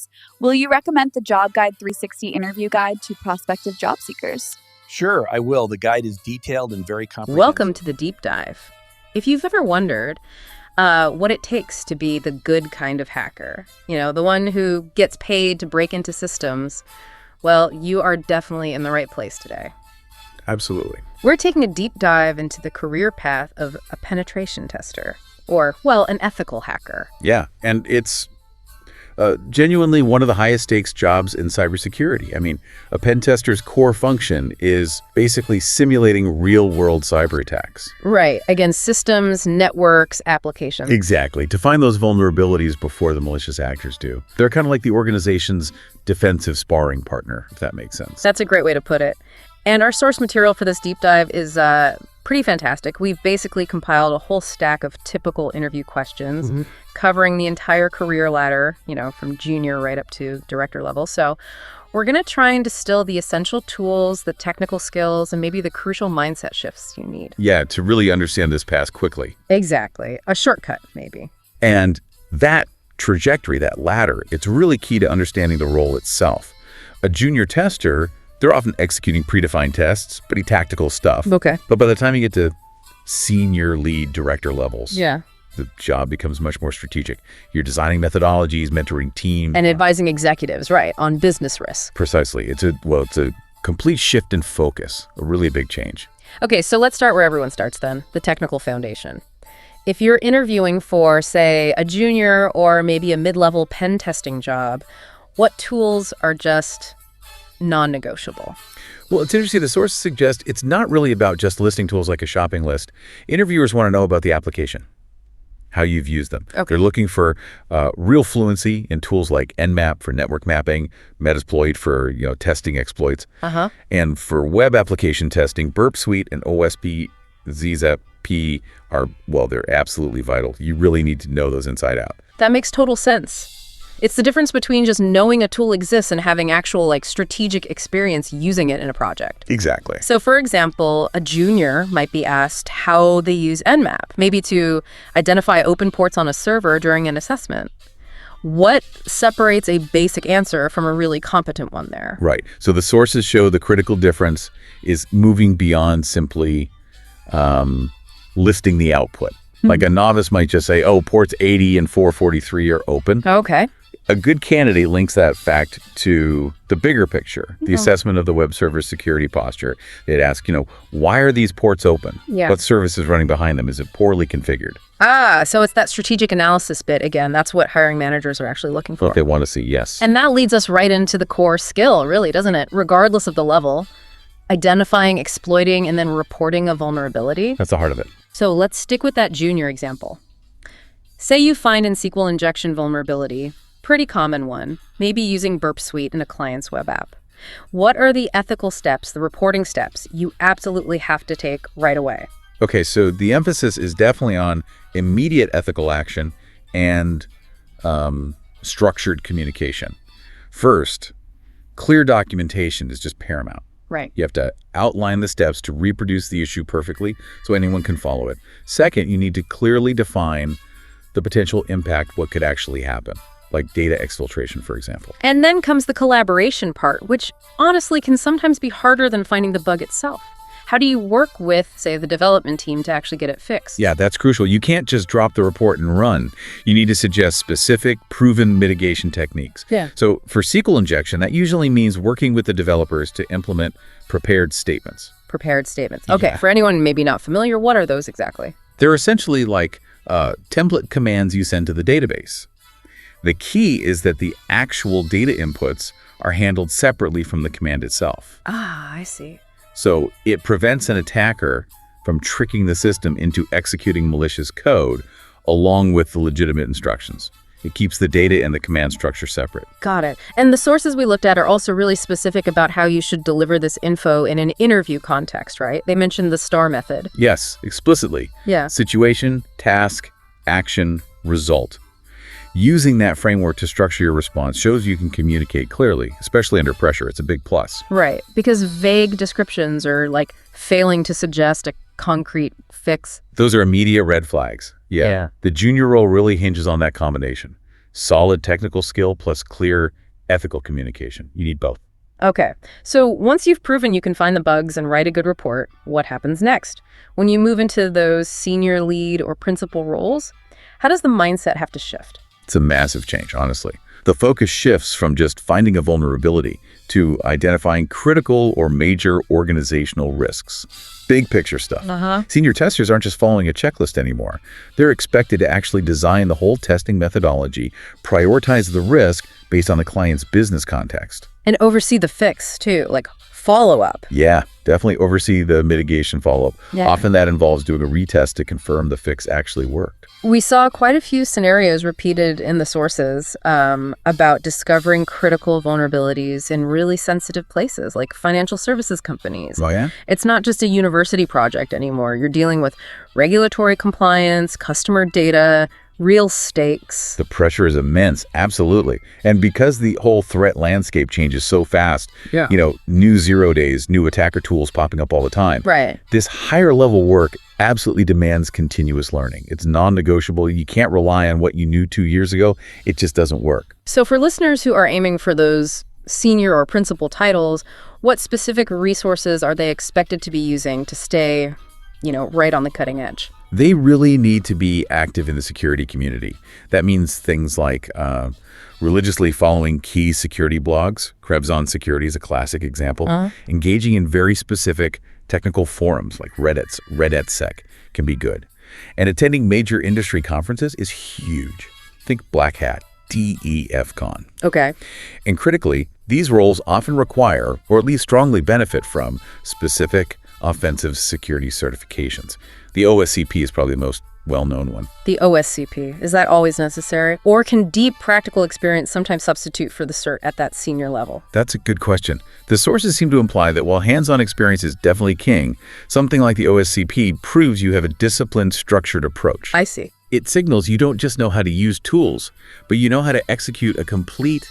episodes. Will you recommend the Job Guide 360 interview guide to prospective job seekers? Sure, I will. The guide is detailed and very comprehensive. Welcome to the deep dive. If you've ever wondered what it takes to be the good kind of hacker, the one who gets paid to break into systems, well, you are definitely in the right place today. Absolutely. We're taking a deep dive into the career path of a penetration tester, or, well, an ethical hacker. Yeah, and it's genuinely one of the highest stakes jobs in cybersecurity. I mean, a pen tester's core function is basically simulating real-world cyber attacks. Right, against systems, networks, applications. Exactly, to find those vulnerabilities before the malicious actors do. They're kind of like the organization's defensive sparring partner, if that makes sense. That's a great way to put it. And our source material for this deep dive is pretty fantastic. We've basically compiled a whole stack of typical interview questions covering the entire career ladder, from junior right up to director level. So we're going to try and distill the essential tools, the technical skills, and maybe the crucial mindset shifts you need. Yeah, to really understand this path quickly. Exactly. A shortcut, maybe. And that trajectory, that ladder, it's really key to understanding the role itself. A junior tester, they're often executing predefined tests, pretty tactical stuff. Okay. But by the time you get to senior lead director levels, the job becomes much more strategic. You're designing methodologies, mentoring teams. And advising executives, right, on business risk. Precisely. It's a complete shift in focus, a really big change. Okay, so let's start where everyone starts then, the technical foundation. If you're interviewing for, say, a junior or maybe a mid-level pen testing job, what tools are just non-negotiable? Well, it's interesting. The sources suggest it's not really about just listing tools like a shopping list. Interviewers want to know about the application, how you've used them. Okay. They're looking for real fluency in tools like Nmap for network mapping, Metasploit for testing exploits. And for web application testing, Burp Suite and OSCP are, well, they're absolutely vital. You really need to know those inside out. That makes total sense. It's the difference between just knowing a tool exists and having actual strategic experience using it in a project. Exactly. So for example, a junior might be asked how they use Nmap, maybe to identify open ports on a server during an assessment. What separates a basic answer from a really competent one there? Right. So the sources show the critical difference is moving beyond simply listing the output. Like a novice might just say, ports 80 and 443 are open. Okay. A good candidate links that fact to the bigger picture, the assessment of the web server security posture. They'd ask, why are these ports open? Yeah. What service is running behind them? Is it poorly configured? So it's that strategic analysis bit again. That's what hiring managers are actually looking for. What they want to see, yes. And that leads us right into the core skill, really, doesn't it? Regardless of the level, identifying, exploiting, and then reporting a vulnerability. That's the heart of it. So let's stick with that junior example. Say you find an SQL injection vulnerability, pretty common one, maybe using Burp Suite in a client's web app. What are the ethical steps, the reporting steps you absolutely have to take right away? Okay, so the emphasis is definitely on immediate ethical action and structured communication. First, clear documentation is just paramount. Right. You have to outline the steps to reproduce the issue perfectly so anyone can follow it. Second, you need to clearly define the potential impact, what could actually happen, like data exfiltration, for example. And then comes the collaboration part, which honestly can sometimes be harder than finding the bug itself. How do you work with, say, the development team to actually get it fixed? Yeah, that's crucial. You can't just drop the report and run. You need to suggest specific, proven mitigation techniques. Yeah. So for SQL injection, that usually means working with the developers to implement prepared statements. Prepared statements. Okay, Yeah. For anyone maybe not familiar, what are those exactly? They're essentially like template commands you send to the database. The key is that the actual data inputs are handled separately from the command itself. Ah, I see. So it prevents an attacker from tricking the system into executing malicious code along with the legitimate instructions. It keeps the data and the command structure separate. Got it. And the sources we looked at are also really specific about how you should deliver this info in an interview context, right? They mentioned the STAR method. Yes, explicitly. Yeah. Situation, task, action, result. Using that framework to structure your response shows you can communicate clearly, especially under pressure. It's a big plus. Right. Because vague descriptions or failing to suggest a concrete fix. Those are immediate red flags. Yeah. The junior role really hinges on that combination. solid technical skill plus clear ethical communication. You need both. Okay, so once you've proven you can find the bugs and write a good report, what happens next? When you move into those senior lead or principal roles, how does the mindset have to shift? It's a massive change, honestly. The focus shifts from just finding a vulnerability to identifying critical or major organizational risks. Big picture stuff. Senior testers aren't just following a checklist anymore. They're expected to actually design the whole testing methodology, prioritize the risk based on the client's business context. And oversee the fix, too, like follow-up. Yeah, definitely oversee the mitigation follow-up. Yeah. Often that involves doing a retest to confirm the fix actually worked. We saw quite a few scenarios repeated in the sources about discovering critical vulnerabilities in really sensitive places like financial services companies. Oh, yeah? It's not just a university project anymore. You're dealing with regulatory compliance, customer data, real stakes. The pressure is immense, absolutely. And because the whole threat landscape changes so fast, new 0 days, new attacker tools popping up all the time. Right. This higher level work absolutely demands continuous learning. It's non-negotiable. You can't rely on what you knew 2 years ago. It just doesn't work. So for listeners who are aiming for those senior or principal titles, what specific resources are they expected to be using to stay, right on the cutting edge? They really need to be active in the security community. That means things like religiously following key security blogs. Krebs on Security is a classic example. Engaging in very specific technical forums like RedditSec can be good. And attending major industry conferences is huge. Think Black Hat, DEFCON. Okay. And critically, these roles often require, or at least strongly benefit from, specific offensive security certifications. The OSCP is probably the most well-known one. The OSCP, is that always necessary? Or can deep practical experience sometimes substitute for the cert at that senior level? That's a good question. The sources seem to imply that while hands-on experience is definitely king, something like the OSCP proves you have a disciplined, structured approach. I see. It signals you don't just know how to use tools, but you know how to execute a complete,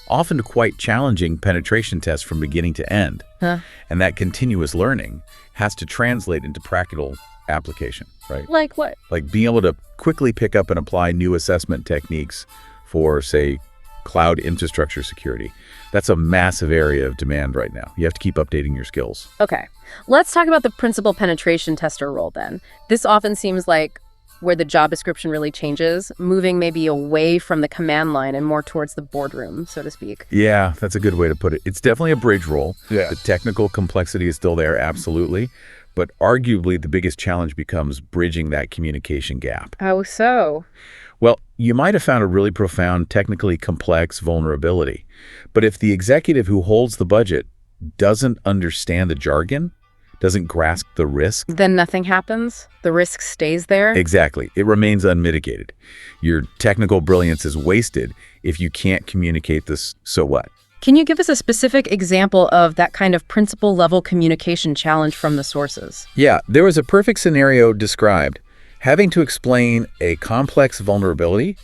often quite challenging penetration test from beginning to end. And that continuous learning has to translate into practical application, right? Like what? Like being able to quickly pick up and apply new assessment techniques for, say, cloud infrastructure security. That's a massive area of demand right now. You have to keep updating your skills. Okay. Let's talk about the principal penetration tester role then. This often seems like where the job description really changes, moving maybe away from the command line and more towards the boardroom, so to speak. Yeah, that's a good way to put it. It's definitely a bridge role. Yeah. The technical complexity is still there, absolutely. But arguably, the biggest challenge becomes bridging that communication gap. How so? Well, you might have found a really profound, technically complex vulnerability. But if the executive who holds the budget doesn't understand the jargon, doesn't grasp the risk, then nothing happens? The risk stays there? Exactly. It remains unmitigated. Your technical brilliance is wasted if you can't communicate this, so what? Can you give us a specific example of that kind of principal level communication challenge from the sources? Yeah, there was a perfect scenario described. Having to explain a complex vulnerability,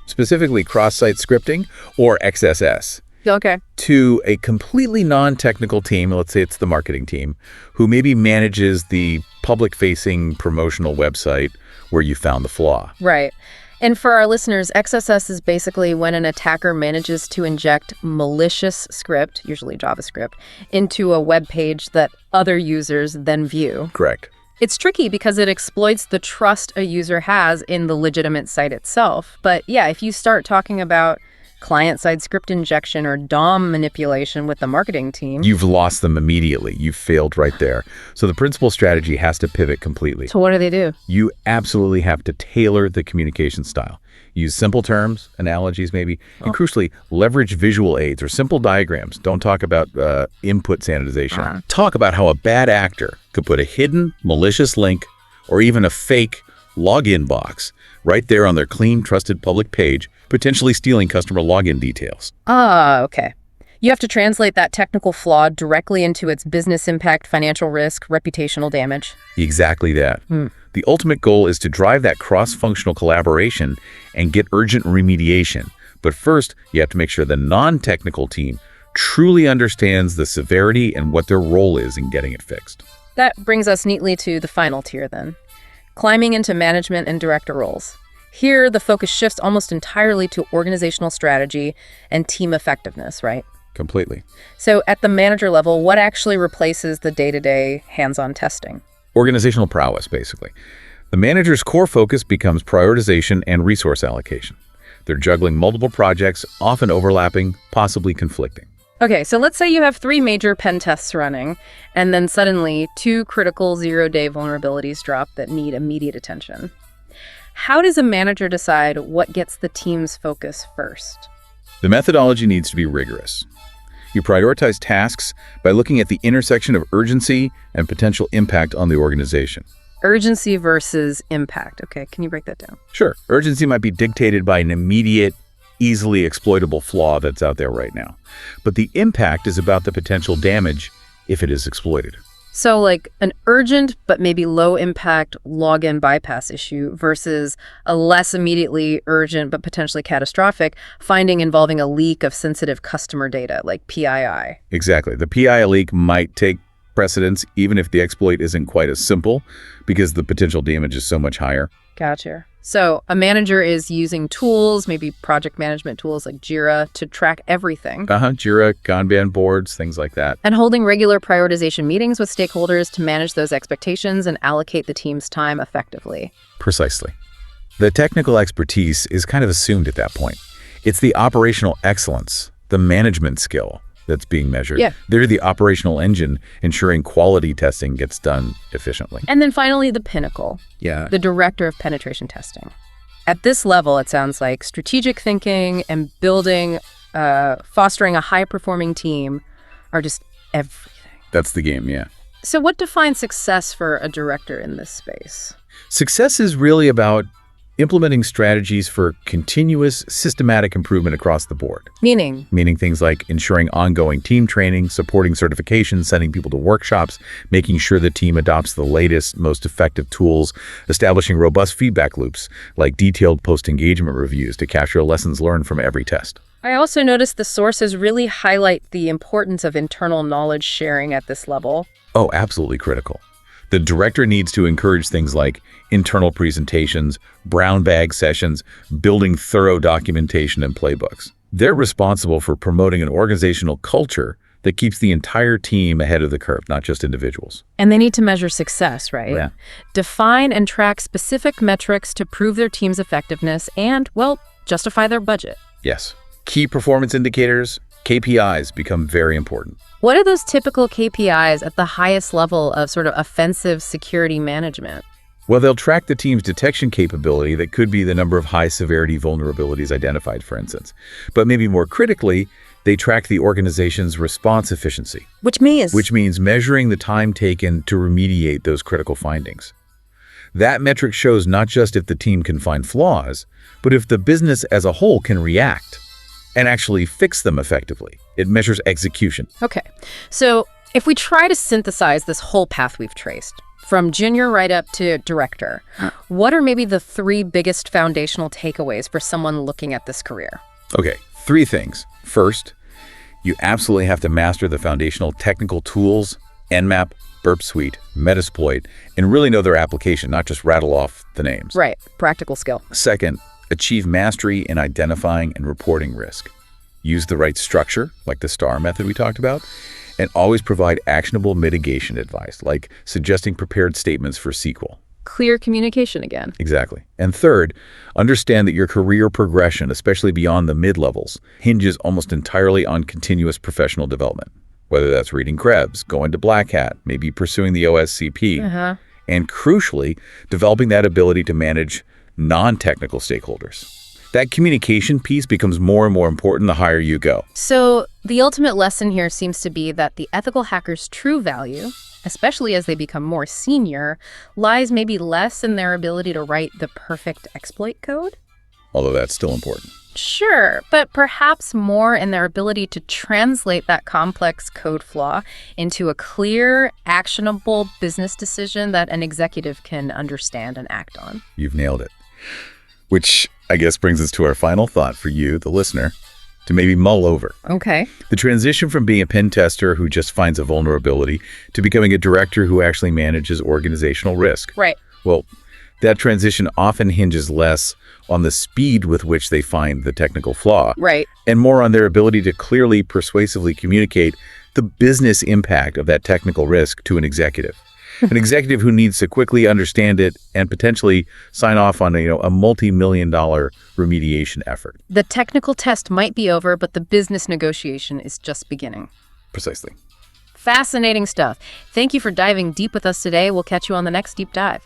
specifically cross-site scripting or XSS, Okay. to a completely non-technical team, let's say it's the marketing team, who maybe manages the public-facing promotional website where you found the flaw. Right. And for our listeners, XSS is basically when an attacker manages to inject malicious script, usually JavaScript, into a web page that other users then view. Correct. It's tricky because it exploits the trust a user has in the legitimate site itself. But yeah, if you start talking about client-side script injection or DOM manipulation with the marketing team, You've lost them immediately. You've failed right there. So the principal strategy has to pivot completely. so what do they do? You absolutely have to tailor the communication style. Use simple terms, analogies maybe, and crucially, leverage visual aids or simple diagrams. Don't talk about input sanitization. Talk about how a bad actor could put a hidden, malicious link or even a fake login box right there on their clean, trusted public page, potentially stealing customer login details. Okay. You have to translate that technical flaw directly into its business impact, financial risk, reputational damage. Exactly that. The ultimate goal is to drive that cross-functional collaboration and get urgent remediation. But first, you have to make sure the non-technical team truly understands the severity and what their role is in getting it fixed. That brings us neatly to the final tier then. Climbing into management and director roles. Here, the focus shifts almost entirely to organizational strategy and team effectiveness, right? Completely. So at the manager level, what actually replaces the day-to-day hands-on testing? Organizational prowess, basically. The manager's core focus becomes prioritization and resource allocation. They're juggling multiple projects, often overlapping, possibly conflicting. Okay, so let's say you have 3 major pen tests running, and then suddenly 2 critical zero-day vulnerabilities drop that need immediate attention. How does a manager decide what gets the team's focus first? The methodology needs to be rigorous. You prioritize tasks by looking at the intersection of urgency and potential impact on the organization. Urgency versus impact. Okay, can you break that down? Sure, urgency might be dictated by an immediate, easily exploitable flaw that's out there right now. But the impact is about the potential damage if it is exploited. So like an urgent but maybe low impact login bypass issue versus a less immediately urgent but potentially catastrophic finding involving a leak of sensitive customer data like PII. Exactly. The PII leak might take precedence even if the exploit isn't quite as simple because the potential damage is so much higher. Gotcha. So a manager is using tools, maybe project management tools like Jira, to track everything. Jira, Kanban boards, things like that. And holding regular prioritization meetings with stakeholders to manage those expectations and allocate the team's time effectively. Precisely. The technical expertise is kind of assumed at that point. It's the operational excellence, the management skill that's being measured. Yeah. They're the operational engine ensuring quality testing gets done efficiently. And then finally, the pinnacle. Yeah. The director of penetration testing. At this level, it sounds like strategic thinking and building, fostering a high-performing team are just everything. That's the game, yeah. So what defines success for a director in this space? Success is really about implementing strategies for continuous, systematic improvement across the board. Meaning things like ensuring ongoing team training, supporting certifications, sending people to workshops, making sure the team adopts the latest, most effective tools, establishing robust feedback loops, like detailed post-engagement reviews to capture lessons learned from every test. I also noticed the sources really highlight the importance of internal knowledge sharing at this level. Oh, absolutely critical. The director needs to encourage things like internal presentations, brown bag sessions, building thorough documentation and playbooks. They're responsible for promoting an organizational culture that keeps the entire team ahead of the curve, not just individuals. And they need to measure success, right? Yeah. Define and track specific metrics to prove their team's effectiveness and, well, justify their budget. Yes. Key performance indicators, KPIs, become very important. What are those typical KPIs at the highest level of sort of offensive security management? Well, they'll track the team's detection capability. That could be the number of high-severity vulnerabilities identified, for instance. But maybe more critically, they track the organization's response efficiency. Which means measuring the time taken to remediate those critical findings. That metric shows not just if the team can find flaws, but if the business as a whole can react and actually fix them effectively. It measures execution. Okay, so if we try to synthesize this whole path we've traced, from junior right up to director, what are maybe the 3 biggest foundational takeaways for someone looking at this career? Okay, 3 things. First, you absolutely have to master the foundational technical tools, Nmap, Burp Suite, Metasploit, and really know their application, not just rattle off the names. Right, practical skill. Second, achieve mastery in identifying and reporting risk. Use the right structure, like the STAR method we talked about, and always provide actionable mitigation advice, like suggesting prepared statements for SQL. Clear communication again. Exactly. And third, understand that your career progression, especially beyond the mid-levels, hinges almost entirely on continuous professional development, whether that's reading Krebs, going to Black Hat, maybe pursuing the OSCP, and crucially, developing that ability to manage non-technical stakeholders. That communication piece becomes more and more important the higher you go. So the ultimate lesson here seems to be that the ethical hacker's true value, especially as they become more senior, lies maybe less in their ability to write the perfect exploit code? Although that's still important. Sure, but perhaps more in their ability to translate that complex code flaw into a clear, actionable business decision that an executive can understand and act on. You've nailed it. Which I guess brings us to our final thought for you, the listener, to maybe mull over. Okay. The transition from being a pen tester who just finds a vulnerability to becoming a director who actually manages organizational risk. Right. Well, that transition often hinges less on the speed with which they find the technical flaw. Right. And more on their ability to clearly, persuasively communicate the business impact of that technical risk to an executive. An executive who needs to quickly understand it and potentially sign off on a multi-million-dollar remediation effort. The technical test might be over, but the business negotiation is just beginning. Precisely. Fascinating stuff. Thank you for diving deep with us today. We'll catch you on the next deep dive.